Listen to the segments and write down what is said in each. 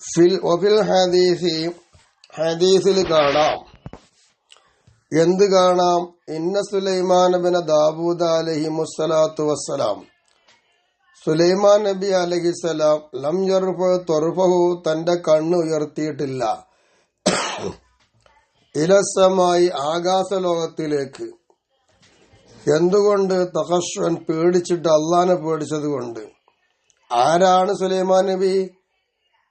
ഫിൽ ഹദീസിൽ കാണാം. എന്ത് കാണാം? ഇന്ന സുലൈമാൻ ബിൻ ദാവൂദ് അലൈഹിമുസ്സലാത്തു വസ്സലാം, സുലൈമാൻ നബി അലൈഹിസ്സലാം ലം യർഫഹു തന്റെ കണ്ണ് ഉയർത്തിയിട്ടില്ല, ഇലസമായി ആകാശലോകത്തിലേക്ക്. എന്തുകൊണ്ട്? തഖശ്ശുൻ പേടിച്ചിട്ട്, അള്ളാനെ പേടിച്ചത് കൊണ്ട്. ആരാണ് സുലൈമാൻ നബി?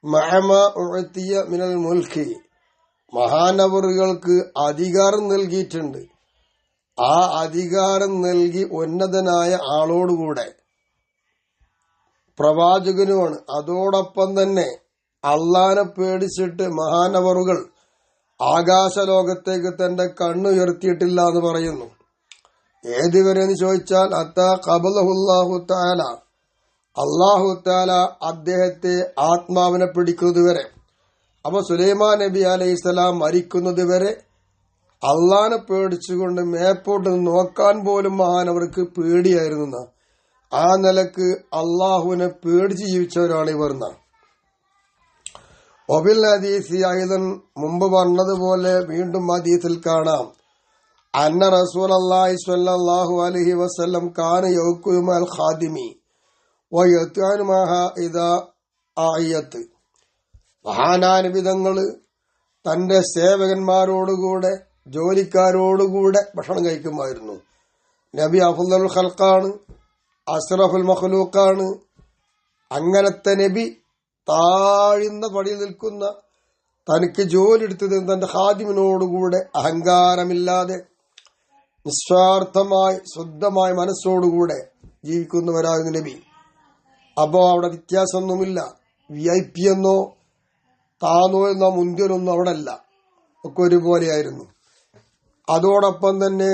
മഅമ ഉഅ്തിയ മിനൽ മുൽക്കി, മഹാനവറുകൾക്ക് അധികാരം നൽകിയിട്ടുണ്ട്. ആ അധികാരം നൽകി ഉന്നതനായ ആളോടുകൂടെ പ്രവാചകനുമാണ്. അതോടൊപ്പം തന്നെ അള്ളാനെ പേടിച്ചിട്ട് മഹാനവറുകൾ ആകാശലോകത്തേക്ക് തന്റെ കണ്ണുയർത്തിയിട്ടില്ല എന്ന് പറയുന്നു. ഏതുവരെ എന്ന് ചോദിച്ചാൽ അത്താ ഖബലഹുല്ലാഹു തആല, അള്ളാഹു തആല അദ്ദേഹത്തെ ആത്മാവിനെ പിടിക്കുന്നത് വരെ. അപ്പൊ സുലൈമാൻ നബി അലൈഹിസ്സലാം മരിക്കുന്നത് വരെ അള്ളാനെ പേടിച്ചുകൊണ്ട് മേപ്പോട്ട് നോക്കാൻ പോലും മഹാനവർക്ക് പേടിയായിരുന്നു. ആ നിലക്ക് അള്ളാഹുവിനെ പേടിച്ച് ജീവിച്ചവരാണ് ഇവർ. ഒബിൽ ഹദീസി ആയതൻ മുമ്പ് പറഞ്ഞതുപോലെ വീണ്ടും ഹദീസിൽ കാണാം. അന്ന റസൂലുള്ളാഹി സ്വല്ലല്ലാഹു അലൈഹി വസല്ലം കാന യൗകുമൽ ഖാദിമി വയത്യാനുമാഹ ഇദാ ആയത്ത്. മഹാനാനുബിതങ്ങള് തന്റെ സേവകന്മാരോടുകൂടെ ജോലിക്കാരോടുകൂടെ ഭക്ഷണം കഴിക്കുമായിരുന്നു. നബി അഫ്ളലുൽ ഖൽഖാണ്, അസ്റഫുൽ മഖ്ലൂഖാണ്. അങ്ങനത്തെ നബി താഴ്ന്ന പടിയിൽ നിൽക്കുന്ന, തനിക്ക് ജോലി എടുത്തത് തന്റെ ഖാദിമിനോടുകൂടെ അഹങ്കാരമില്ലാതെ നിസ്വാർത്ഥമായി ശുദ്ധമായ മനസ്സോടുകൂടെ ജീവിക്കുന്നവരാകുന്ന നബി. അപ്പോ അവിടെ വ്യത്യാസമൊന്നുമില്ല. VIP എന്നോ താന്നോ എന്നോ മുന്തിയൊന്നും അവിടെ അല്ല, ഒക്കെ ഒരുപോലെയായിരുന്നു. അതോടൊപ്പം തന്നെ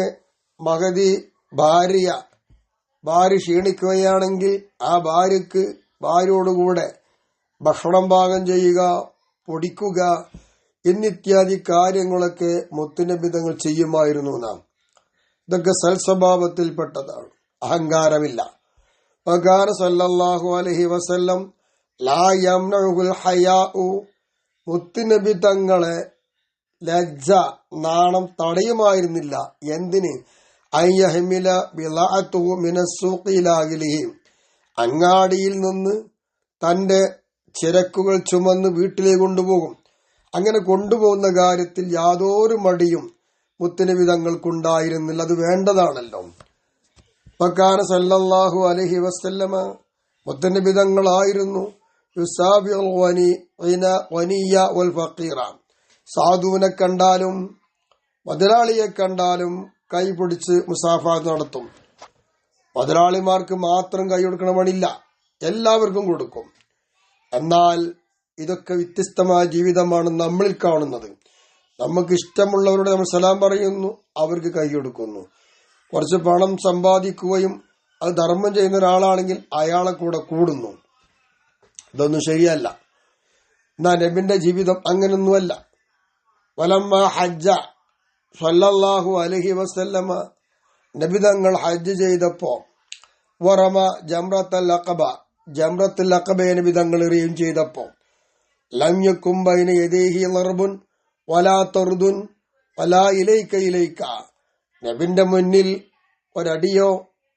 മഹദി ഭാര്യ ക്ഷീണിക്കുകയാണെങ്കിൽ ആ ഭാര്യയോടുകൂടെ ഭക്ഷണം പാകം ചെയ്യുക, പൊടിക്കുക എന്നിത്യാദി കാര്യങ്ങളൊക്കെ മുത്തുനബിതങ്ങൾ ചെയ്യുമായിരുന്നു. നാം ഇതൊക്കെ സൽസ്വഭാവത്തിൽപ്പെട്ടതാണ്, അഹങ്കാരമില്ല. വകാന സല്ലല്ലാഹു അലൈഹി വസല്ലം ലാ യംനഉൽ ഹയാഉ, മുത്തുനബി തങ്ങളെ ലജ്ജ, നാണം തടയുമായിരുന്നില്ല. എന്തിന്? അയ്യഹ്മില ബിളഅതുഹു മിനസ്സൂഖി ഇലാ അഹ്ലിഹി, അങ്ങാടിയിൽ നിന്ന് തന്റെ ചരക്കുകൾ ചുമന്ന് വീട്ടിലേക്ക് കൊണ്ടുപോകും. അങ്ങനെ കൊണ്ടുപോകുന്ന കാര്യത്തിൽ യാതൊരു മടിയും മുത്തുനബി തങ്ങൾക്കുണ്ടായിരുന്നില്ല. അത് വേണ്ടതാണല്ലോ. വകാന സല്ലല്ലാഹു അലൈഹി വസല്ലമ, മുത്തുനബി തങ്ങളായിരുന്നു യുസാബിഉൽ ഗനിയ വൽ ഫഖീറ, സാധുവിനെ കണ്ടാലും മുതലാളിയെ കണ്ടാലും കൈ പിടിച്ച് മുസാഫഹ നടത്തും. മുതലാളിമാർക്ക് മാത്രം കൈ കൊടുക്കണമെന്നില്ല, എല്ലാവർക്കും കൊടുക്കും. എന്നാൽ ഇതൊക്കെ വ്യത്യസ്തമായ ജീവിതമാണ് നമ്മളിൽ കാണുന്നത്. നമുക്ക് ഇഷ്ടമുള്ളവരോട് നമ്മൾ സലാം പറയുന്നു, അവർക്ക് കൈ കൊടുക്കുന്നു. കുറച്ച് പണം സമ്പാദിക്കുകയും അത് ധർമ്മം ചെയ്യുന്ന ഒരാളാണെങ്കിൽ അയാളെ കൂടെ കൂടുന്നു. ഇതൊന്നും ശരിയല്ല. എന്നാ നബിന്റെ ജീവിതം അങ്ങനൊന്നുമല്ല. വലമ്മ ഹജ്ജ സല്ലല്ലാഹു അലൈഹി വസല്ലമ, നബി തങ്ങൾ ഹജ്ജ് ചെയ്തപ്പോ വറമ ജംറത്തുൽ അഖബ, ജംറത്തുൽ അഖബയെ നബി തങ്ങൾ എറിയുകയും ചെയ്തപ്പോ ലം യകും ബൈന യദൈഹി ളർബുൻ വലാ തർദുൻ വലാ ഇലൈക, നബിന്റെ മുന്നിൽ ഒരടിയോ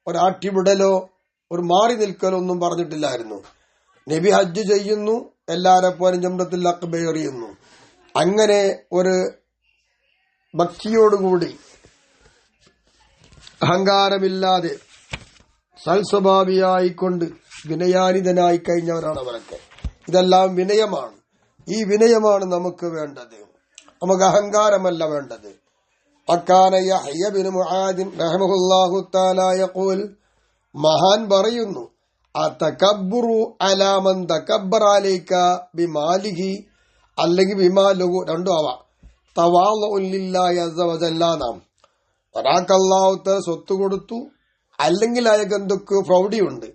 ഒരാട്ടിവിടലോ ഒരു മാറി നിൽക്കലോ ഒന്നും പറഞ്ഞിട്ടില്ലായിരുന്നു. നബി ഹജ്ജ് ചെയ്യുന്നു, എല്ലാരെ പോലും ജംറത്തുൽ അഖബ എറിയുന്നു. അങ്ങനെ ഒരു ഭക്തിയോടുകൂടി അഹങ്കാരമില്ലാതെ സൽസ്വഭാവിയായിക്കൊണ്ട് വിനയാനിതനായി കഴിഞ്ഞവരാണ് അവരൊക്കെ. ഇതെല്ലാം വിനയമാണ്. ഈ വിനയമാണ് നമുക്ക് വേണ്ടത്, നമുക്ക് അഹങ്കാരമല്ല വേണ്ടത്. അക്കാന യഹ്യ ബിൻ മുആദിൻ റഹ്മഹുല്ലാഹു തആല യഖൂൽ, മഹാൻ പറയുന്നു, അതകബ്ബുറു അലാ മൻ തകബ്ബറ അലൈക ബിമാലിഹി, അല്ലെങ്കിൽ ബിമാലുഹു, രണ്ടും ആവാം. തവാളുഉ ലില്ലാഹി അസ്സ വജല്ല, നാം ഒരാൾക്ക് അല്ലാഹു സ്വത്ത് കൊടുത്തു, അല്ലെങ്കിൽ അയാൾക്ക് എന്തൊക്കെ പ്രൗഢിയുണ്ട്.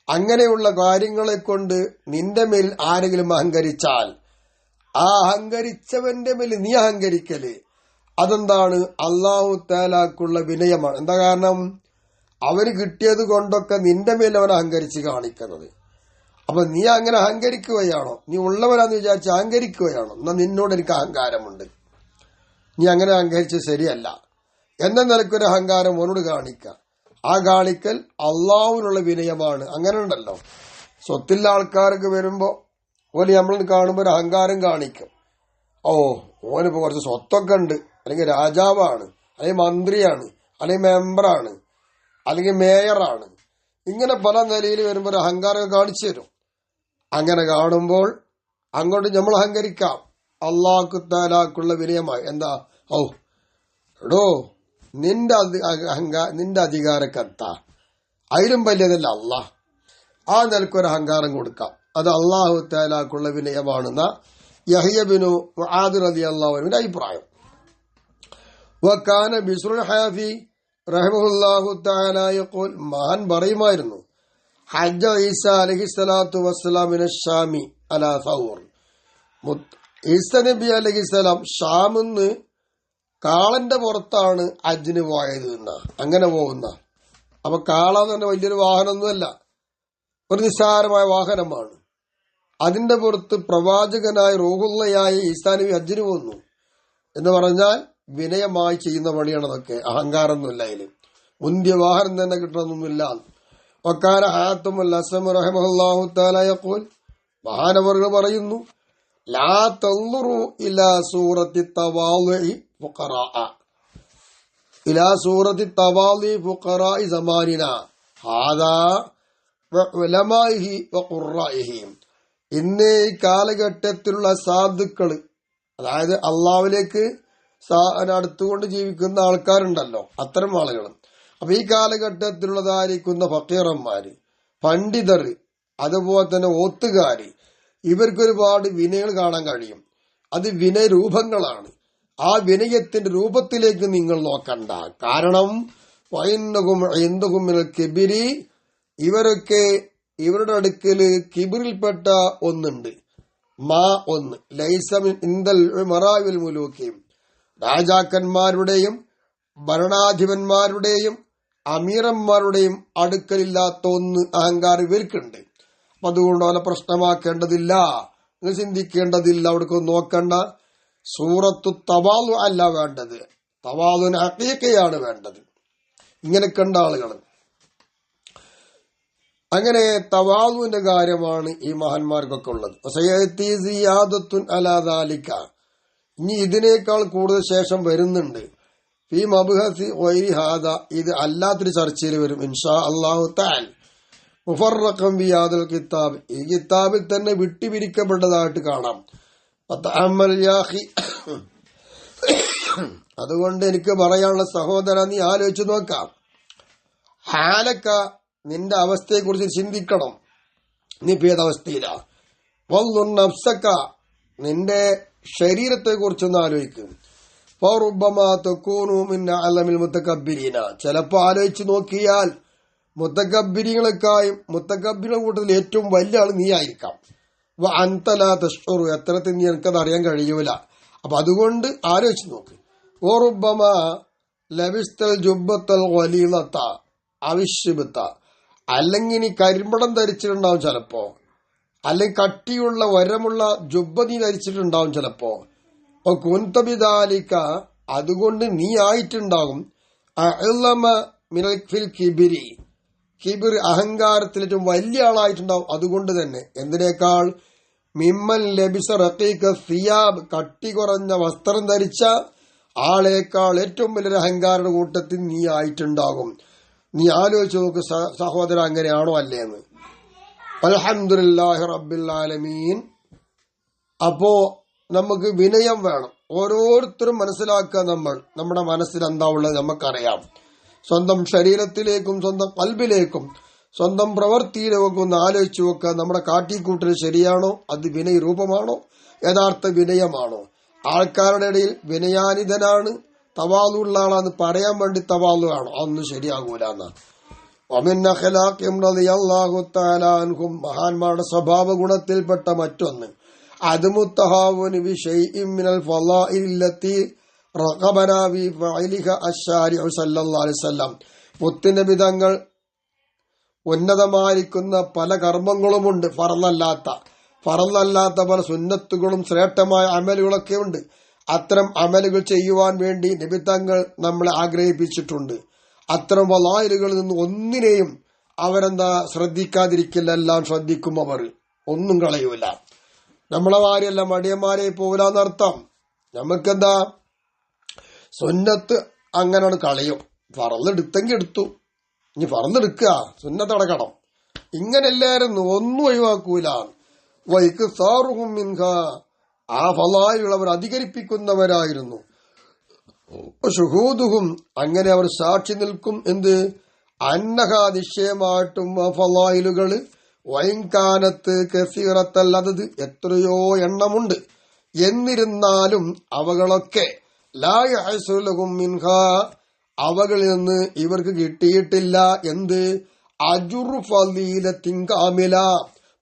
അങ്ങനെയുള്ള കാര്യങ്ങളെ കൊണ്ട് നിന്റെ മേൽ ആരെങ്കിലും അഹങ്കരിച്ചാൽ, ആ അഹങ്കരിച്ചവന്റെ മേൽ നീ അഹങ്കരിക്കല്, അതെന്താണ്? അല്ലാഹു തആലക്കുള്ള വിനയമാണ്. എന്താ കാരണം? അവന് കിട്ടിയത് കൊണ്ടൊക്കെ നിന്റെ മേൽ അവൻ അഹങ്കരിച്ച് കാണിക്കുന്നത്. അപ്പൊ നീ അങ്ങനെ അഹങ്കരിക്കുകയാണോ? നീ ഉള്ളവരാന്ന് വിചാരിച്ച് അഹങ്കരിക്കുകയാണോ? എന്നാ നിന്നോട് എനിക്ക് അഹങ്കാരമുണ്ട്, നീ അങ്ങനെ അഹങ്കരിച്ച് ശരിയല്ല എന്ന നിലക്കൊരു അഹങ്കാരം ഓനോട് കാണിക്കുക. ആ കാണിക്കൽ അള്ളാഹുവിനുള്ള വിനയമാണ്. അങ്ങനെ ഉണ്ടല്ലോ, സ്വത്തില്ല ആൾക്കാർക്ക് വരുമ്പോ ഓല് നമ്മൾ കാണുമ്പോൾ ഒരു അഹങ്കാരം കാണിക്കും. ഓ, ഓനിപ്പോ കുറച്ച് സ്വത്തൊക്കെ ഉണ്ട്, അല്ലെങ്കിൽ രാജാവാണ്, അല്ലെങ്കിൽ മന്ത്രിയാണ്, അല്ലെങ്കിൽ മെമ്പറാണ്, അല്ലെങ്കിൽ മേയറാണ്. ഇങ്ങനെ പല നിലയിൽ വരുമ്പോൾ ഒരു അഹങ്കാരം കാണിച്ചു തരും. അങ്ങനെ കാണുമ്പോൾ അങ്ങോട്ട് നമ്മൾ അഹങ്കരിക്കാം. അള്ളാഹു തആലക്കുള്ള വിനയമായി എന്താ, ഓ എടോ നിന്റെ അധികാരക്കത്ത, അതിലും വലിയതല്ല അള്ളാഹ്. ആ നിലക്കൊരു അഹങ്കാരം കൊടുക്കാം. അത് അള്ളാഹു തആലക്കുള്ള വിനയമാണെന്ന യഹ്യ ബിനു മുആദ് റളിയല്ലാഹു അൻഹുവിന്റെ അഭിപ്രായം. വകാന ബിസ്റുൽ ഹാഫി റഹിമഹുല്ലാഹു തആല യഖൂൽ, മഹാൻ പറയുമായിരുന്നു, ഹജ്ജ ഈസ അലൈഹിസ്സലാത്തു വസ്സലാം മിന ശാമി അലാ സൗർ. ഈസ നബി അലൈഹിസ്സലാം ഷാമിന്ന് കാളന്റെ പുറത്താണ് ഹജ്ജിന് പോയത് എന്ന, അങ്ങനെ പോകുന്ന. അപ്പൊ കാള എന്ന് പറഞ്ഞ വലിയൊരു വാഹനമൊന്നുമല്ല, ഒരു നിസ്സാരമായ വാഹനമാണ്. അതിന്റെ പുറത്ത് പ്രവാചകനായ റൂഹുള്ളയായ ഈസാ നബി ഹജ്ജിന് പോകുന്നു എന്ന് പറഞ്ഞാൽ വിനയമായി ചെയ്യുന്ന പണിയാണ് അതൊക്കെ. അഹങ്കാരമൊന്നുമില്ല അതില്, മുന്തിയ വാഹനം തന്നെ കിട്ടണമെന്നൊന്നുമില്ല. വക്കാന ഹാത്തുമുൽ അസ്മ റഹിമഹുല്ലാഹു തആല യഖൂൽ, മഹാനവറുകൾ പറയുന്നു, ലാ തൻദുറു ഇലാ സൂറത്തി തവാളുഇ ഫുഖറാഅ ഇലാ സൂറത്തി തവാളി ഫുഖറാഇ സമാനിനാ ഹാദാ വഉലമാഇഹി വഖുറാഇഹി. ഇന്ന് ഈ കാലഘട്ടത്തിലുള്ള സാധുക്കള്, അതായത് അള്ളാഹുവിലേക്ക് അടുത്തുകൊണ്ട് ജീവിക്കുന്ന ആൾക്കാരുണ്ടല്ലോ, അത്തരം ആളുകൾ. അപ്പൊ ഈ കാലഘട്ടത്തിലുള്ളതായിരിക്കുന്ന ഫക്കീറന്മാര്, പണ്ഡിതർ, അതുപോലെ തന്നെ ഓത്തുകാര്, ഇവർക്കൊരുപാട് വിനയങ്ങൾ കാണാൻ കഴിയും. അത് വിനയരൂപങ്ങളാണ്. ആ വിനയത്തിന്റെ രൂപത്തിലേക്ക് നിങ്ങൾ നോക്കണ്ട. കാരണം കിബിരി, ഇവരൊക്കെ ഇവരുടെ അടുക്കല് കിബിറിൽപ്പെട്ട ഒന്നുണ്ട്. ഒന്ന് ലൈസമിൻ ഇന്ദൽ മറാവിൽ മുലൂക്കിയും, രാജാക്കന്മാരുടെയും ഭരണാധിപന്മാരുടെയും അമീറന്മാരുടെയും അടുക്കലില്ലാത്ത ഒന്ന് അഹങ്കാരം ഇവർക്കുണ്ട്. അപ്പൊ അതുകൊണ്ട് അവനെ പ്രശ്നമാക്കേണ്ടതില്ല, നിങ്ങൾ ചിന്തിക്കേണ്ടതില്ല, അവിടേക്ക് നോക്കണ്ട. സൂറത്തു തവാലു അല്ല വേണ്ടത്, തവാലുവിന് ഹഖീഖയാണ് വേണ്ടത്. ഇങ്ങനെ കണ്ട ആളുകൾ. അങ്ങനെ തവാലുവിന്റെ കാര്യമാണ് ഈ മഹാന്മാർക്കൊക്കെ ഉള്ളത്. ഇനി ഇതിനേക്കാൾ കൂടുതൽ ശേഷം വരുന്നുണ്ട്. ഈ മബ്ഹസി ഗൈരി ഹാദ, ഇത് അല്ലാത്തൊരു ചർച്ചയിൽ വരും ഇൻഷാ അല്ലാഹു തആല. മുഫറഖൻ ബി ഹാദൽ കിതാബ്, ഈ കിതാബിൽ തന്നെ വിട്ടുപിരിക്കപ്പെട്ടതായിട്ട് കാണാം. അതുകൊണ്ട് എനിക്ക് പറയാനുള്ള സഹോദര, നീ ആലോചിച്ച് നോക്കാം. ഹാലക്ക, നിന്റെ അവസ്ഥയെ കുറിച്ച് ചിന്തിക്കണം. നീ ഭേദാവസ്ഥയില. നഫ്സക്ക, നിന്റെ ശരീരത്തെ കുറിച്ചൊന്ന് ആലോചിക്കും. ചിലപ്പോ ആലോചിച്ച് നോക്കിയാൽ മുത്തകബ്ബിരികളെക്കായും മുത്തകബ്ബിരുടെ കൂട്ടത്തിൽ ഏറ്റവും വലിയ ആൾ നീ ആയിരിക്കാം. അന്തലാ തഷ്ഉറു, എത്രത്തിൽ നീ എനിക്കത് അറിയാൻ കഴിയൂല. അപ്പൊ അതുകൊണ്ട് ആലോചിച്ച് നോക്ക്. ഓറുബമ ലബിസ്തൽ ജുബ്ബത്തൽ ഖലീലത അവിശ്ബത, അല്ലെങ്കിൽ നീ കരിമ്പടം ധരിച്ചിട്ടുണ്ടാവും ചിലപ്പോ, അല്ലെങ്കിൽ കട്ടിയുള്ള വരമുള്ള ജുബ്ബ നീ ധരിച്ചിട്ടുണ്ടാവും ചിലപ്പോ. കുന്തബിദാലിക്ക, അതുകൊണ്ട് നീ ആയിട്ടുണ്ടാകും കിബിരി, കിബിർ അഹങ്കാരത്തിൽ ഏറ്റവും വലിയ ആളായിട്ടുണ്ടാവും. അതുകൊണ്ട് തന്നെ എന്തിനേക്കാൾ മിമ്മൻ ലബിസ റഖീഖ സിയാബ്, കട്ടി കുറഞ്ഞ വസ്ത്രം ധരിച്ച ആളേക്കാൾ ഏറ്റവും വലിയൊരു അഹങ്കാരുടെ കൂട്ടത്തിൽ നീ ആയിട്ടുണ്ടാകും. നീ ആലോചിച്ച് നോക്ക് സഹോദര, അങ്ങനെയാണോ അല്ലേന്ന്. അൽഹംദുലില്ലാഹി റബ്ബിൽ ആലമീൻ. അപ്പോ നമുക്ക് വിനയം വേണം. ഓരോരുത്തരും മനസ്സിലാക്കുക, നമ്മുടെ മനസ്സിൽ എന്താ ഉള്ളത് നമുക്കറിയാം. സ്വന്തം ശരീരത്തിലേക്കും സ്വന്തം കൽബിലേക്കും സ്വന്തം പ്രവൃത്തിയിലേക്കും ഒന്ന് ആലോചിച്ച് നോക്കുക. നമ്മുടെ കാട്ടിക്കൂട്ടൽ ശരിയാണോ? അത് വിനയ രൂപമാണോ? യഥാർത്ഥ വിനയമാണോ? ആൾക്കാരുടെ ഇടയിൽ വിനയാനിതനാണ്, തവാലുള്ള ആളാന്ന് പറയാൻ വേണ്ടി തവാലു ആണോ? അതൊന്നും ശരിയാകൂല എന്നാണ്. മഹാന്മാരുടെ സ്വഭാവ ഗുണത്തിൽപ്പെട്ട മറ്റൊന്ന് അദ്മുത്തഹാവുനി ബിശൈഇൻ മിനൽ ഫളാഇല്ലത്തി റഖബനാ ബി ഫഅലിഹ അശ്ശാരിഉ സല്ലല്ലാഹു അലൈഹി വസല്ലം. മുത്തുനബി തങ്ങൾ ഉന്നതമായിരിക്കുന്ന പല കർമ്മങ്ങളുമുണ്ട്. ഫറലല്ലാത്ത പല സുന്നത്തുകളും ശ്രേഷ്ഠമായ അമലുകളൊക്കെ ഉണ്ട്. അത്തരം അമലുകൾ ചെയ്യുവാൻ വേണ്ടി നബി തങ്ങൾ നമ്മളെ ആഗ്രഹിപ്പിച്ചിട്ടുണ്ട്. അത്തരം വലായിലുകളിൽ നിന്ന് ഒന്നിനെയും അവരെന്താ ശ്രദ്ധിക്കാതിരിക്കില്ല, എല്ലാം ശ്രദ്ധിക്കും. അവർ ഒന്നും കളയൂല. നമ്മളെ മാരിയല്ല മടിയന്മാരെ പോലാന്നർത്ഥം. നമുക്കെന്താ സുന്നത്ത് അങ്ങനെ കളയും. ഫറലെടുത്തെങ്കിൽ എടുത്തു, ഇനി ഫറലെടുക്കുക, സുന്നത്തടക്കണം. ഇങ്ങനെല്ലായിരുന്നു, ഒന്നും ഒഴിവാക്കൂല. വൈക്ക് സാറുഹും മിൻഹ, ആ ഫലായിലുള്ളവർ അധികരിപ്പിക്കുന്നവരായിരുന്നു. ഷുഹൂദുഹും, അങ്ങനെ അവർ സാക്ഷി നിൽക്കും. എന്ത്? അന്നഹ, നിശ്ചയമായിട്ടും ആ ഫലായിലുകള് വൈൻകാനത്ത് കസീറത്തല്ലത്, എത്രയോ എണ്ണമുണ്ട്. എന്നിരുന്നാലും അവകളൊക്കെ ലാ യഹ്സുലഹും മിൻഹ, അവകളിൽ നിന്ന് ഇവർക്ക് കിട്ടിയിട്ടില്ല. എന്ത്? അജുറു ഫളീലത്തിൻ കാമില,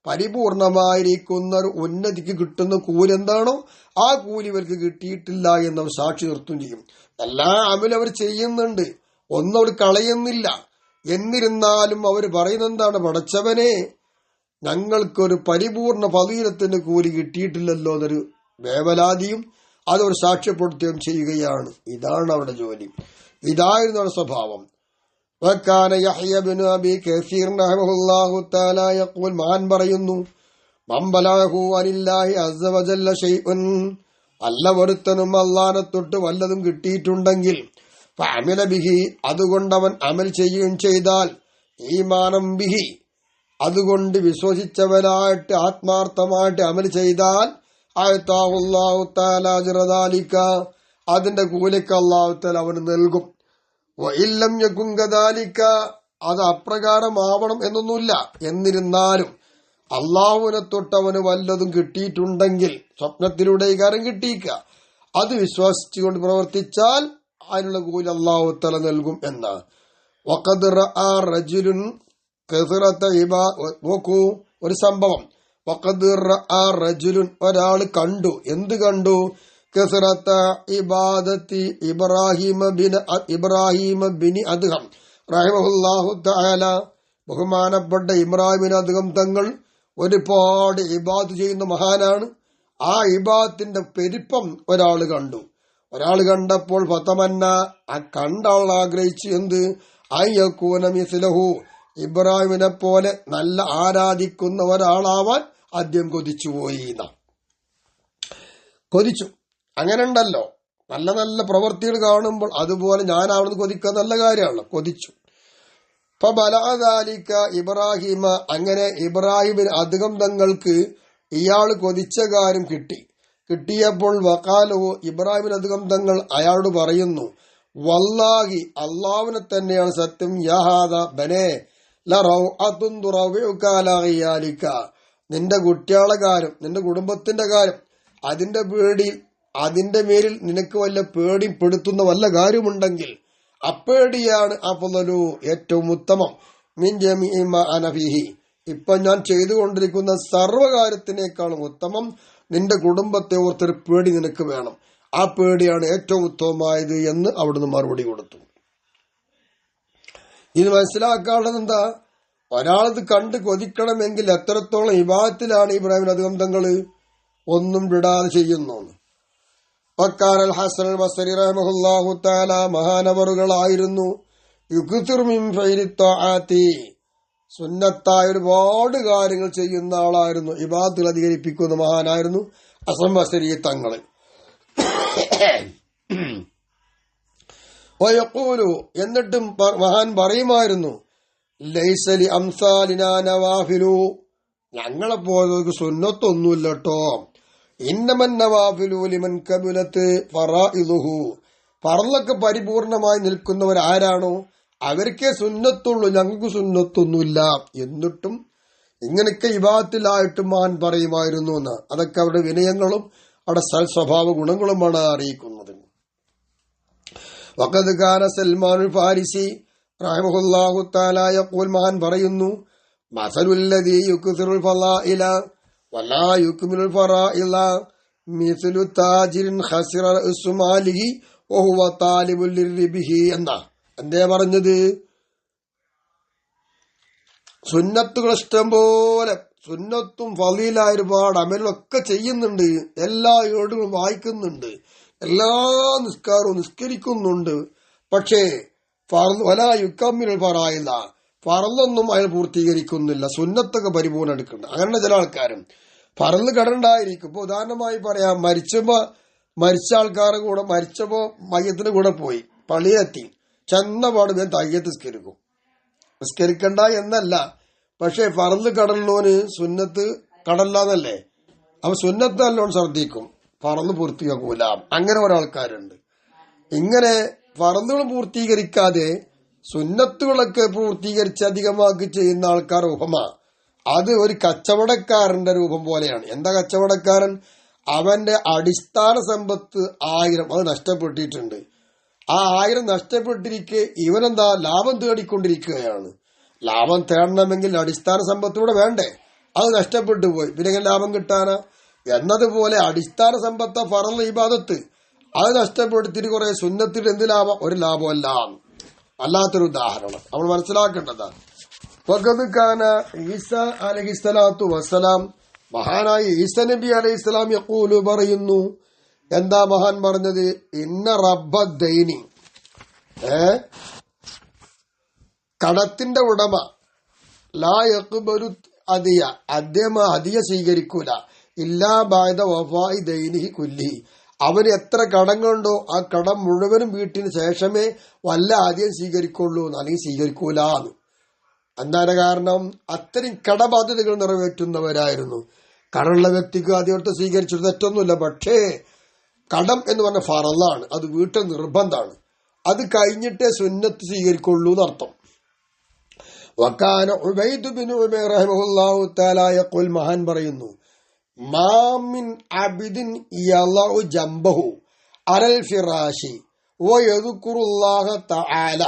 പരിപൂർണമായിരിക്കുന്ന ഒരു ഉന്നതിക്ക് കിട്ടുന്ന കൂലി എന്താണോ ആ കൂലി ഇവർക്ക് കിട്ടിയിട്ടില്ല എന്നവർ സാക്ഷി നിർത്തും ചെയ്യും. എല്ലാ അമലും അവർ ചെയ്യുന്നുണ്ട്, ഒന്നും അവർ കളയുന്നില്ല. എന്നിരുന്നാലും അവർ പറയുന്നത് എന്താണ്? പടച്ചവനെ, ഞങ്ങൾക്കൊരു പരിപൂർണ ഫളീലത്തിന്റെ കൂലി കിട്ടിയിട്ടില്ലല്ലോ എന്നൊരു വേവലാതിയും അതവർ സാക്ഷ്യപ്പെടുത്തുകയും ചെയ്യുകയാണ്. ഇതാണ് അവരുടെ ജോലി, ഇതായിരുന്നു അവരുടെ സ്വഭാവം. വക്കാന യഹ്യ ഇബ്നു അബീ കസീർ റഹിമഹുല്ലാഹു തആല യഖൂൽ, മഹാൻ പറയുന്നു, മംബലഹു അനില്ലാഹി അസ്സ വജല്ല ഷൈഉൻ, അല്ല ഒരുത്തനും അല്ലാഹനെ തൊട്ട് വല്ലതും കിട്ടിയിട്ടുണ്ടെങ്കിൽ ഫഅമില ബിഹി, അതുകൊണ്ടവൻ അമൽ ചെയ്യുകയും ചെയ്താൽ, ഈമാനം ബിഹി, അതുകൊണ്ട് വിശ്വസിച്ചവനായിട്ട് ആത്മാർത്ഥമായിട്ട് അമൽ ചെയ്താൽ, അഅതാഹുല്ലാഹു തആല അജ്റ ദാലിക, അതിന്റെ കൂലിക്ക് അല്ലാഹു തആല അവന് നൽകും. വഇല്ലം യകുൻ കദാലിക, അത് അപ്രകാരമാവണം എന്നൊന്നുമില്ല. എന്നിരുന്നാലും അള്ളാഹുവിനെ തൊട്ടവന് വല്ലതും കിട്ടിയിട്ടുണ്ടെങ്കിൽ, സ്വപ്നത്തിലൂടെ ഈ കാര്യം കിട്ടിയിക്ക, അത് വിശ്വസിച്ചുകൊണ്ട് പ്രവർത്തിച്ചാൽ അതിനുള്ള കൂലി അല്ലാഹു തആല നൽകും എന്നാണ്. വഖദ് റഅ റജുലുൻ കസറത നോക്കൂ ഒരു സംഭവം. വഖദ് റഅ റജുലുൻ, ഒരാൾ കണ്ടു. എന്ത് കണ്ടു? കസറത ഇബാദത്തി ഇബ്രാഹിമ ബിൻ അദ്ഹം റഹിമഹുല്ലാഹു തആല, ബഹുമാനപ്പെട്ട ഇബ്രാഹിം ബിൻ അദ്ഹം തങ്ങൾ ഒരുപാട് ഇബാദത്ത് ചെയ്യുന്ന മഹാനാണ്. ആ ഇബാദത്തിന്റെ പെരുപ്പം ഒരാൾ കണ്ടു. ഒരാൾ കണ്ടപ്പോൾ ഫതമന്ന, ആ കണ്ട ആൾ ആഗ്രഹിച്ചു. എന്ത്? അയ്യകൂന മിസ്ലഹു, ഇബ്രാഹിമിനെ പോലെ നല്ല ആരാധിക്കുന്ന ഒരാളാവാൻ ആദ്യം കൊതിച്ചുപോയി. കൊതിച്ചു. അങ്ങനെ ഉണ്ടല്ലോ, നല്ല നല്ല പ്രവൃത്തികൾ കാണുമ്പോൾ അതുപോലെ ഞാനാവണമെന്ന് കൊതിക്കുക നല്ല കാര്യമാണല്ലോ. കൊതിച്ചു. ഇപ്പൊ ബലഅദാലിക ഇബ്രാഹിമ, അങ്ങനെ ഇബ്രാഹിമിന് അധികം തങ്ങൾക്ക് ഇയാൾ കൊതിച്ച കാര്യം കിട്ടി. കിട്ടിയപ്പോൾ വഖാലു, ഇബ്രാഹിമിന് അധികം തങ്ങൾ അയാളോട് പറയുന്നു, വല്ലാഹി, അള്ളാഹുവിനെ തന്നെയാണ് സത്യം, യഹാദ ബനേ ലറൗഅത്തുൻ തുറവിഉക അലാ ഖിയാലിക, നിന്റെ കുട്ടികളെ കാര്യം, നിന്റെ കുടുംബത്തിന്റെ കാര്യം, അതിന്റെ മേലിൽ നിനക്ക് വല്ല പേടി പെടുത്തുന്ന വല്ല കാര്യമുണ്ടെങ്കിൽ അപ്പേടിയാണ് അഫ്ളലു, ഏറ്റവും ഉത്തമം, മിൻ ജമീഇ മാ അന ഫീഹി, ഇപ്പൊ ഞാൻ ചെയ്തുകൊണ്ടിരിക്കുന്ന സർവ്വകാര്യത്തിനേക്കാളും ഉത്തമം നിന്റെ കുടുംബത്തെ ഓർത്തൊരു പേടി നിനക്ക് വേണം. ആ പേടിയാണ് ഏറ്റവും ഉത്തമമായത് എന്ന് അവിടുന്ന് മറുപടി കൊടുത്തു. ഇത് മനസ്സിലാക്കാനുള്ളത് എന്താ? ഒരാളത് കണ്ട് കൊതിക്കണമെങ്കിൽ എത്രത്തോളം ഇബാദത്തിലാണ് ഇബ്രാഹിം അധികം തങ്ങള് ഒന്നും വിടാതെ ചെയ്യുന്നു. വക്കാനൽ ഹസൻ അൽ ബസ്രി റഹിമഹുല്ലാഹു തആല, മഹാനവറുകളായിരുന്നു, യുക്തിർ മിൻ ഫൈലി ത്വാഅത്തി, സുന്നത്തായ ഒരുപാട് കാര്യങ്ങൾ ചെയ്യുന്ന ആളായിരുന്നു, ഇബാദത്തുകൾ അധികരിപ്പിക്കുന്ന മഹാനായിരുന്നു ഹസൻ ബസ്രി തങ്ങള്. വയഖൂലു, എന്നിട്ടും മഹാൻ പറയുമായിരുന്നു, ലൈസലി അംസാലിനാ നവാഫിലു, ഞങ്ങളെപ്പോലെ സുന്നത്തൊന്നുമില്ല കേട്ടോ. ഇന്നമൻ നവാഫിലു ലിമൻ കബുലത്ത് ഫറാഇദുഹു, ഫർളൊക്കെ പരിപൂർണമായി നിൽക്കുന്നവരാരാണോ അവർക്കേ സുന്നത്തുള്ളൂ, ഞങ്ങൾക്ക് സുന്നത്തൊന്നുമില്ല. എന്നിട്ടും ഇങ്ങനെയൊക്കെ ഇബാദത്തിലായിട്ടും മഹാൻ പറയുമായിരുന്നു എന്ന്. അതൊക്കെ അവരുടെ വിനയങ്ങളും അവിടെ സൽസ്വഭാവ ഗുണങ്ങളുമാണ് അറിയിക്കുന്നത്. വഖദ് കാന സൽമാനുൽ ഫാരിസി റഹിമഹുല്ലാഹു തആല യഖൂൽ, മഹാൻ പറയുന്നു, മസലുല്ലദീ യുക്സിറുൽ ഫളാഇല വലാ യുക്മിലുൽ ഫറാഇല മിസ്ലു താജിരിൻ ഖസിറ റഅ്സു മാലിഹി വഹുവ താലിബുൽ ലിർബിഹി എന്നാ. എന്തേ പറഞ്ഞത്? സുന്നത്തുകൾ ഇഷ്ടം പോലെ, സുന്നത്തും ഫളീലായ ഒരുപാട് അമലൊക്കെ ചെയ്യുന്നുണ്ട്, എല്ലാ ഏടുകളും വായിക്കുന്നുണ്ട്, എല്ലാ നിസ്കാരവും നിസ്കരിക്കുന്നുണ്ട്. പക്ഷേ വലാ യുക്കമ്മിൽ ഫറായില്ല, ഫറലൊന്നും അയാൾ പൂർത്തീകരിക്കുന്നില്ല, സുന്നത്തൊക്കെ പരിപൂർണ്ണം എടുക്കുന്നുണ്ട്. അങ്ങനെ ചില ആൾക്കാരും ഫറല് കടണ്ടായിരിക്കും. ഇപ്പൊ ഉദാഹരണമായി പറയാം, മരിച്ച ആൾക്കാരുടെ കൂടെ, മരിച്ചപ്പോ മയ്യത്തിന്റെ കൂടെ പോയി, പള്ളിയെത്തി, ചെന്ന പാട് ഞാൻ തയ്യത്ത് നിസ്കരിക്കണ്ട എന്നല്ല, പക്ഷെ ഫറല് കടലിനോന് സുന്നത്ത് കടല്ലാന്നല്ലേ. അപ്പൊ സുന്നത്ത് നല്ലോണം ശ്രദ്ധിക്കും, ഫറല് പൂർത്തിയാക്കൂല. അങ്ങനെ ഒരാൾക്കാരുണ്ട്. ഇങ്ങനെ ഫറലുകൾ പൂർത്തീകരിക്കാതെ സുന്നത്തുകളൊക്കെ പൂർത്തീകരിച്ച് അധികമാക്കി ചെയ്യുന്ന ആൾക്കാർ ഉപമ അത് ഒരു കച്ചവടക്കാരന്റെ രൂപം പോലെയാണ്. എന്താ കച്ചവടക്കാരൻ? അവന്റെ അടിസ്ഥാന സമ്പത്ത് 1000 അത് നഷ്ടപ്പെട്ടിട്ടുണ്ട്. ആ 1000 നഷ്ടപ്പെട്ടിരിക്കെ ഇവനെന്താ ലാഭം തേടിക്കൊണ്ടിരിക്കുകയാണ്. ലാഭം തേടണമെങ്കിൽ അടിസ്ഥാന സമ്പത്തൂടെ വേണ്ടേ? അത് നഷ്ടപ്പെട്ടു പോയി, പിന്നെ എങ്ങനെ ലാഭം കിട്ടാനാ? എന്നതുപോലെ അടിസ്ഥാന സമ്പത്ത ഫറള് ഇബാദത്ത് അത് നഷ്ടപ്പെടുത്തിയിട്ട് കുറെ സുന്നത്തിൽ എന്ത് ലാഭം? ഒരു ലാഭമല്ല. അല്ലാത്തൊരു ഉദാഹരണം നമ്മൾ മനസ്സിലാക്കേണ്ടതാണ്. ഈസ അലൈഹിസ്സലാത്തു വസ്സലാം, മഹാനായ ഈസ നബി അലൈഹിസ്സലാം യഖൂലു പറയുന്നു. എന്താ മഹാൻ പറഞ്ഞത്? ഇന്ന റബ്ബദ്ദൈനി, കടത്തിന്റെ ഉടമ, ലാ യഖ്ബലു അദിയ, അദ്ദേഹം അദിയ സ്വീകരിക്കൂല, ഇല്ലാ ബഅദ വഫാഇ ദൈനിഹി കുല്ലിഹി, അവന് എത്ര കടങ്ങളുണ്ടോ ആ കടം മുഴുവനും വീട്ടിന് ശേഷമേ വല്ല ആദ്യം സ്വീകരിക്കുള്ളൂ, അല്ലെങ്കിൽ സ്വീകരിക്കൂല. എന്താണ് കാരണം? അത്രയും കടബാധ്യതകൾ നിറവേറ്റുന്നവരായിരുന്നു. കടമുള്ള വ്യക്തിക്ക് ആദ്യത്തെ സ്വീകരിച്ചത് തെറ്റൊന്നുമില്ല. പക്ഷേ കടം എന്ന് പറഞ്ഞ ഫറളാണ്, അത് വീട്ടിൽ നിർബന്ധമാണ്. അത് കഴിഞ്ഞിട്ടേ സുന്നത്ത് സ്വീകരിക്കുള്ളൂ എന്നർത്ഥം. വകാന ഉബൈദ് ബിൻ ഉമൈർ റഹിമഹുല്ലാഹു തആല യഖൂൽ, മഹാൻ പറയുന്നു, മാമിൻ അബ്ദിൻ യളഉ ജംബഹു അലൽ ഫിറാശി വയദ്കുറുല്ലാഹ തആല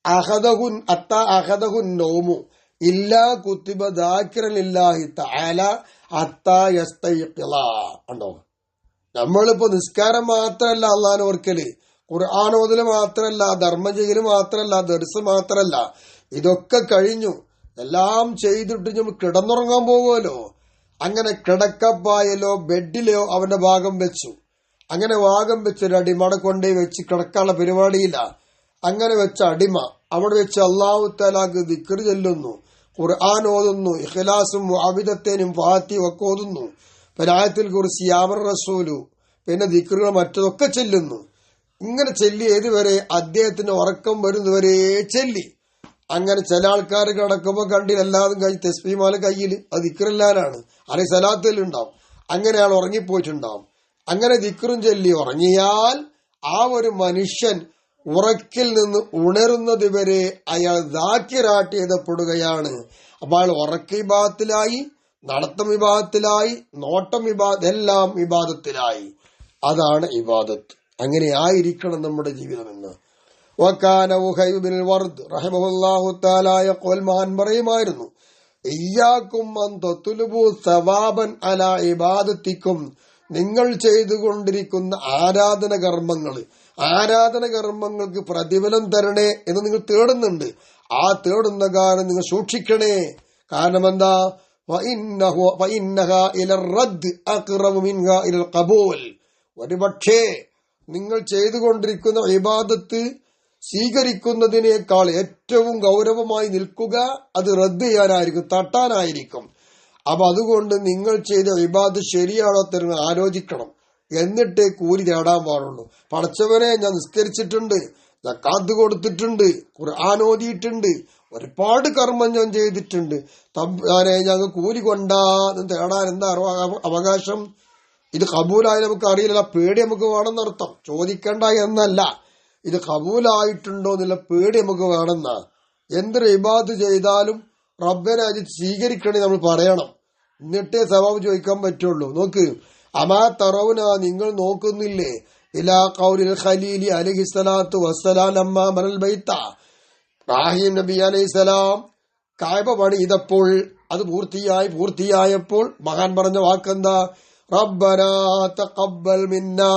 അഖദഹു നൗമു ഇല്ലാ കുതിബ ദാകിറൻ ലില്ലാഹി തആല ഹത്താ യസ്തൈഖിള. ഉണ്ടോ? നമ്മളിപ്പോ നിസ്കാരം മാത്രമല്ല അള്ളാഹനെ ഓർക്കല്, ഖുർആൻ ഓതല് മാത്രമല്ല, ധർമ്മം ചെയ്യല് മാത്രമല്ല, ദർസ് മാത്രമല്ല, ഇതൊക്കെ കഴിഞ്ഞു എല്ലാം ചെയ്തിട്ട് നമ്മൾ കിടന്നുറങ്ങാൻ പോകുമല്ലോ. അങ്ങനെ കിടക്കപ്പായലോ ബെഡിലോ അവന്റെ ഭാഗം വെച്ചു. അങ്ങനെ ഭാഗം വെച്ചൊരു അടിമടെ കൊണ്ടേ വെച്ച് കിടക്കാനുള്ള പരിപാടിയില്ല. അങ്ങനെ വെച്ച അടിമ അവിടെ വെച്ച് അല്ലാഹു തആലാക്ക് ദിക്ർ ചൊല്ലുന്നു, ഖുർആൻ ഓതുന്നു, ഇഖ്ലാസും മുഅവിദത്തേനും ഫാത്തിഹ ഒക്കെ ഓതുന്നു, ആയത്തുൽ കുർസി, ആമർ റസൂലു, പിന്നെ ദിക്റുകൾ മറ്റതൊക്കെ ചെല്ലുന്നു. ഇങ്ങനെ ചെല്ലി ഏതുവരെ? അദ്ദേഹത്തിന് ഉറക്കം വരുന്നവരെ ചെല്ലി. അങ്ങനെ ചില ആൾക്കാർ കിടക്കുമ്പോൾ കണ്ടില്ല, എല്ലാതും കഴിഞ്ഞ് തസ്ബീഹ് കയ്യിൽ, അത് ദിക്റെല്ലാനാണ്, അല്ലെ സലാത്തിലുണ്ടാവും. അങ്ങനെ ആൾ ഉറങ്ങിപ്പോയിട്ടുണ്ടാവും. അങ്ങനെ ദിക്റും ചൊല്ലി ഉറങ്ങിയാൽ ആ ഒരു മനുഷ്യൻ ഉറക്കിൽ നിന്ന് ഉണരുന്നത് വരെ അയാൾ ദാക്കിറാട്ട് ചെയ്തപ്പെടുകയാണ്. അപ്പൊ അയാൾ ഉറക്ക വിഭാഗത്തിലായി, നടത്തം വിഭാഗത്തിലായി, നോട്ടം എല്ലാം വിഭാഗത്തിലായി. അതാണ് ഇബാദത്ത്. അങ്ങനെ ആയിരിക്കണം നമ്മുടെ ജീവിതമെന്ന്. വകാന ഉഹൈബ് ബിൻ വർദ് റഹിമഹുല്ലാഹു തആല യഖൂൽ, മഹാൻ പറയുമായിരുന്നു, ഇയ്യാകും അൻ തത്ലുബു സവാബൻ അലാ ഇബാദത്തിക്കും, നിങ്ങൾ ചെയ്തുകൊണ്ടിരിക്കുന്ന ആരാധന കർമ്മങ്ങൾക്ക് പ്രതിഫലം തരണേ എന്ന് നിങ്ങൾ തേടുന്നുണ്ട്. ആ തേടുന്ന കാര്യം നിങ്ങൾ സൂക്ഷിക്കണേ. കാരണം എന്താ? ഒരുപക്ഷേ നിങ്ങൾ ചെയ്തുകൊണ്ടിരിക്കുന്ന ഇബാദത്ത് സ്വീകരിക്കുന്നതിനേക്കാൾ ഏറ്റവും ഗൗരവമായി നിൽക്കുക അത് റദ്ദ് ചെയ്യാനായിരിക്കും, തട്ടാനായിരിക്കും. അപ്പൊ അതുകൊണ്ട് നിങ്ങൾ ചെയ്ത ഇബാദത്ത് ശരിയാണോ എന്ന് ആലോചിക്കണം, എന്നിട്ടേ കൂലി തേടാൻ പാടുള്ളൂ. പടച്ചവനെ, ഞാൻ നിസ്കരിച്ചിട്ടുണ്ട്, സക്കാത്ത് കൊടുത്തിട്ടുണ്ട്, ഖുർആൻ ഓതിയിട്ടുണ്ട്, ഒരുപാട് കർമ്മം ഞാൻ ചെയ്തിട്ടുണ്ട്, ഞങ്ങൾ കൂലി കൊണ്ടാന്ന് തേടാൻ എന്താ അവകാശം? ഇത് കബൂലായി നമുക്ക് അറിയില്ല, പേടി നമുക്ക് വേണമെന്നർത്ഥം. ചോദിക്കണ്ട എന്നല്ല, ഇത് കബൂലായിട്ടുണ്ടോ എന്നുള്ള പേടി നമുക്ക് വേണമെന്നാ. എന്തൊരു ഇബാദത്ത് ചെയ്താലും റബ്ബനെ അത് സ്വീകരിക്കണേ നമ്മൾ പറയണം, എന്നിട്ടേ സവാബ് ചോദിക്കാൻ പറ്റുള്ളൂ. നോക്ക്, അമാ തറവുന, നിങ്ങൾ നോക്കുന്നില്ലേ, ഇലാ ഖൗലിൽ ഖലീലി അലൈഹിസ്സലാത്തു വസ്സലാം ലമ്മാ ബനൽ ബൈത്ത, ഇബ്രാഹിം നബി അലൈഹിസ്സലാം കഅബ പണിതപ്പോൾ, അത് പൂർത്തിയായപ്പോൾ മഹാൻ പറഞ്ഞ വാക്കെന്താ? റബ്ബനാ തഖബ്ബൽ മിന്നാ,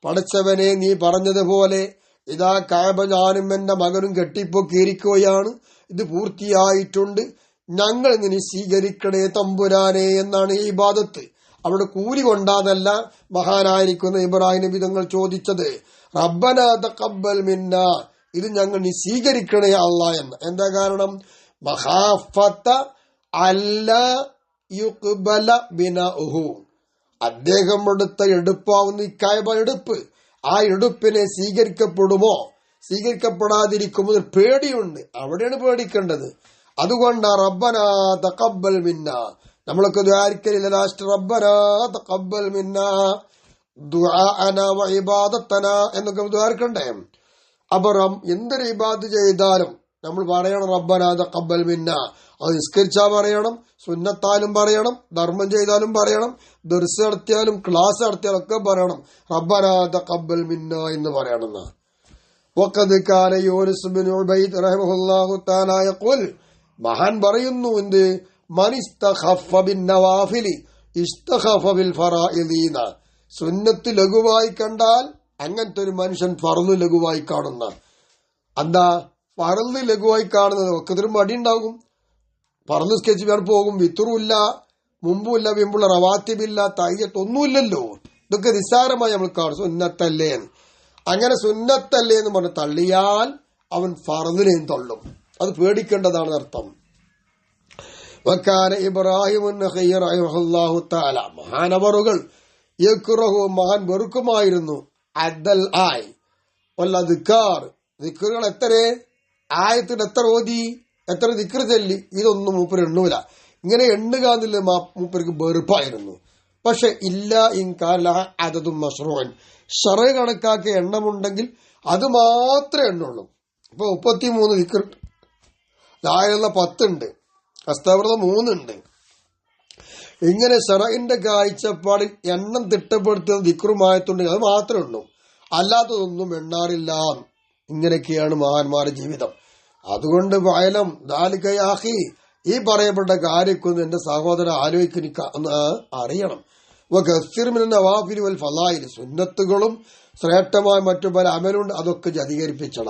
പടച്ചവനെ നീ പറഞ്ഞതുപോലെ ഇതാ കഅബ ഞാനും എന്റെ മകനും കെട്ടിപ്പൊക്കിയിരിക്കുകയാണ്, ഇത് പൂർത്തിയായിട്ടുണ്ട്, ഞങ്ങൾ നിന്നെ സ്വീകരിക്കണേ തമ്പുരാനെ എന്നാണ് ഈ ഇബാദത്ത്. അവിടെ കൂലി കൊണ്ടാന്നല്ല മഹാനായിരിക്കുന്ന ഇബ്രാഹിം നബി തങ്ങൾ ചോദിച്ചത്. റബ്ബനാ തഖബ്ബൽ മിന്ന, ഇത് ഞങ്ങൾ നീ സ്വീകരിക്കണേ അല്ലാ എന്ന്. എന്താ കാരണം? മഹാഫത്ത അല്ല യുഖ്ബല ബിനാഉഹു, അദ്ദേഹം എടുത്ത എടുപ്പാവുന്ന ഈ കഅബ എടുപ്പ്, ആ എടുപ്പിനെ സ്വീകരിക്കപ്പെടുമോ സ്വീകരിക്കപ്പെടാതിരിക്കുമോ പേടിയുണ്ട്. അവിടെയാണ് പേടിക്കേണ്ടത്. അതുകൊണ്ടാ റബ്ബനാ തഖബ്ബൽ മിന്ന, നമ്മളൊക്കെ ദ്വാരിക്കലില്ല ലാസ്റ്റ് റബ്ബനാ തഖബ്ബൽ മിന്ന ദുആഅന വ ഇബാദത്തന എന്നൊക്കെ ദ്വാരിക്കണ്ടേ. അപ്പൊ എന്തൊരു ഇബാദത്ത് ചെയ്താലും നമ്മൾ പറയണം റബ്ബനാ തഖബ്ബൽ മിന്ന. അത് നിസ്കരിച്ചാൽ പറയണം, സുന്നത്താലും പറയണം, ധർമ്മം ചെയ്താലും പറയണം, ദർസ് നടത്തിയാലും ക്ലാസ് നടത്തിയാലും ഒക്കെ പറയണം റബ്ബനാ തഖബ്ബൽ മിന്ന എന്ന് പറയണം. വഖദ് കാന യൂനുസ് ബിൻ ഉബൈദ് റഹിമഹുല്ലാഹു തആല യഖുൽ, മഹാൻ പറയുന്നു, എന്ത്? മൻ ഇസ്തഖഫ ബിൻ നവാഫിലി ഇസ്തഖഫ ബിൽ ഫറായിദീന, സുന്നത്ത് ലഘുവായി കണ്ടാൽ അങ്ങനത്തെ ഒരു മനുഷ്യൻ ഫർള് ലഘുവായി കാണുന്ന. എന്താ ഫർള് ലഘുവായി കാണുന്നത്? ഒക്കെ ഒരു മടി ഉണ്ടാകും. ഫർള് സ്കെച്ച് വേണം പോകും, വിത്തുറുമില്ല, മുമ്പുമില്ല, പിമ്പുള്ള റവാത്തിബില്ല, തയ്യത്ത് ഒന്നുമില്ലല്ലോ. ഇതൊക്കെ നിസ്സാരമായി നമ്മൾ കാണും. സുന്നത്തല്ലേ, അങ്ങനെ സുന്നത്തല്ലേ എന്ന് പറഞ്ഞ് തള്ളിയാൽ അവൻ ഫർളിനെയും തള്ളും. അത് പേടിക്കേണ്ടതാണ് അർത്ഥം. വക്കാന ഇബ്രാഹിം റഹിമഹുല്ലാഹു തആല, മഹാനവറുകൾ യക്റഹു, മഹാൻ വെറുക്കുമായിരുന്നു, അദ്ദൽ ആയ് വൽ അദ്കാർ, ദിക്റുകൾ എത്ര ആയത്തിന് എത്ര ഓതി, എത്ര ദിക്ർ ചൊല്ലി, ഇതൊന്നും മൂപ്പര് എണ്ണൂല. ഇങ്ങനെ എണ്ണുക എന്നില്ല മൂപ്പർക്ക് വെറുപ്പായിരുന്നു. പക്ഷെ ഇല്ല ഇൻകാല അതതും മശ്റൂഅൻ, ശറഅ് കണക്കാക്കിയ എണ്ണമുണ്ടെങ്കിൽ അത് മാത്രമേ എണ്ണുള്ളൂ. ഇപ്പൊ 33 ദിക്ർ, ലായിലുള്ള 10 ഉണ്ട്, അസ്തഗ്ഫിറുല്ലാഹ് 3 ഉണ്ട്. ഇങ്ങനെ ശറഇന്റെ കാഴ്ചപ്പാടിൽ എണ്ണം തിട്ടപ്പെടുത്തുന്ന ദിക്റുമായത്തുണ്ടെങ്കിൽ അത് മാത്രമേ ഉള്ളൂ, അല്ലാത്തതൊന്നും എണ്ണാറില്ല. ഇങ്ങനെയൊക്കെയാണ് മഹാന്മാരുടെ ജീവിതം. അതുകൊണ്ട് വയലം ദാലിക യാ അഖി, ഈ പറയപ്പെട്ട കാര്യക്കൊന്ന് എന്റെ സഹോദരൻ ആലോചിക്ക ഒന്ന് അറിയണം. വകസ്സിർ മിനൻ നവാഫിൽ വൽ ഫളായിൽ, സുന്നത്തുകളും ശ്രേഷ്ഠമായ മറ്റു പല അമലുണ്ട്, അതൊക്കെ അധികരിപ്പിച്ചട.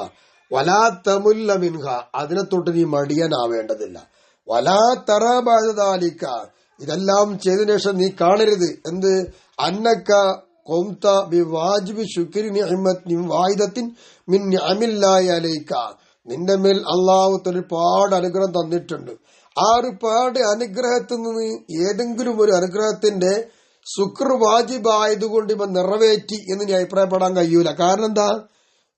വലാ തമുല്ല മിൻഹ, അതിനെ തൊട്ട് നീ മടിയനാവേണ്ടതില്ല. വലാ തറ ബഅദ ദാലിക, ഇതെല്ലാം ചെയ്തതിനു ശേഷം നീ കാണരുത് എന്ത്? അന്നക ഖുംത ബിവാജിബി ശുക്രി നിഅമത്തിൻ വാഹിദത്തിൻ മിൻ നിഅമില്ലാഹി അലൈക, നിന്റെ മേൽ അള്ളാഹു ഒരുപാട് അനുഗ്രഹം തന്നിട്ടുണ്ട്. ആ ഒരുപാട് അനുഗ്രഹത്തിൽ നിന്ന് ഏതെങ്കിലും ഒരു അനുഗ്രഹത്തിന്റെ ശുക്ർ വാജിബായതുകൊണ്ട് ഇവ നിറവേറ്റി എന്ന് നീ അഭിപ്രായപ്പെടാൻ കഴിയൂല. കാരണം എന്താ?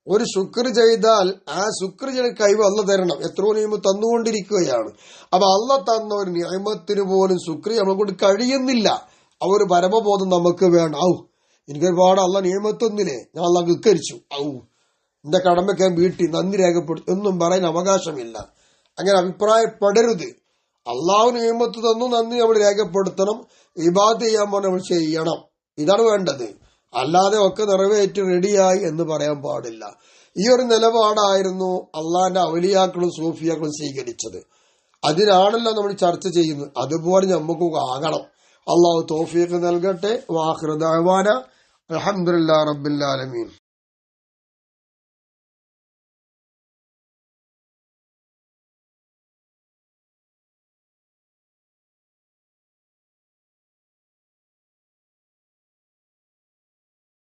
ഒരു ശുക്ർ ചെയ്താൽ ആ ശുക്ർ ചെയ്ത കഴിവ് അള്ള തരണം. എത്രയോ നിയമം തന്നുകൊണ്ടിരിക്കുകയാണ്. അപ്പൊ അള്ള തന്ന ഒരു നിയമത്തിന് പോലും ശുക്ർ നമ്മളെ കൊണ്ട് കഴിയുന്നില്ല. ആ ഒരു പരമബോധം നമുക്ക് വേണം. ഔ, എനിക്കൊരുപാട് അള്ള നിയമത്തൊന്നില്ലേ, ഞാൻ അള്ള വിൽക്കരിച്ചു, ഔ എന്റെ കടമയ്ക്ക് വീട്ടി നന്ദി രേഖപ്പെടുത്തി ഒന്നും പറയാൻ അവകാശമില്ല. അങ്ങനെ അഭിപ്രായപ്പെടരുത്. അള്ളാഹു നിയമത്ത് തന്നു, നന്ദി നമ്മൾ രേഖപ്പെടുത്തണം. ഇബാദത്ത് ചെയ്യാൻ പറഞ്ഞാൽ നമ്മൾ ചെയ്യണം. ഇതാണ് വേണ്ടത്. അല്ലാതെ ഒക്കെ നിറവേറ്റി റെഡിയായി എന്ന് പറയാൻ പാടില്ല. ഈ ഒരു നിലപാടായിരുന്നു അള്ളാന്റെ ഔലിയാക്കളും സൂഫിയാക്കളും സ്വീകരിച്ചത്. അതിനാണല്ലോ നമ്മൾ ചർച്ച ചെയ്യുന്നത്. അതുപോലെ നമുക്ക് ആകണം. അള്ളാഹു തൗഫീഖ് നൽകട്ടെ. വാഖിറു ദഅവാന അൽഹംദുലില്ലാഹി റബ്ബിൽ ആലമീൻ.